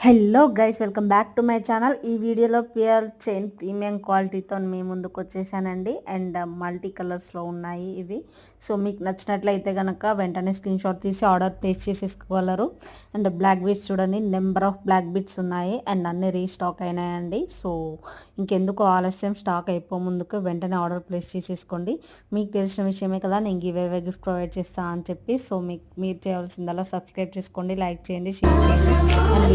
Hello guys, welcome back to my channel. ఈ వీడియోలో pure chain premium క్వాలిటీతో మీ ముందుకు వచ్చేసానండి. అండ్ మల్టీ కలర్స్లో ఉన్నాయి ఇవి. సో మీకు నచ్చినట్లయితే కనుక వెంటనే స్క్రీన్ షాట్ తీసి ఆర్డర్ ప్లేస్ చేసేసుకోగలరు. అండ్ బ్లాక్ బీడ్స్ చూడండి, నెంబర్ ఆఫ్ బ్లాక్ బీడ్స్ ఉన్నాయి అండ్ అన్నీ రీస్టాక్ అయినాయండి. సో ఇంకెందుకు ఆలస్యం, స్టాక్ అయిపో ముందుకు వెంటనే ఆర్డర్ ప్లేస్ చేసేసుకోండి. మీకు తెలిసిన విషయమే కదా, నేను గివ్ గిఫ్ట్ ప్రొవైడ్ చేస్తాను అని చెప్పి. సో మీరు చేయవలసిందల్లా సబ్స్క్రైబ్ చేసుకోండి, లైక్ చేయండి, షేర్ చేయండి. అండ్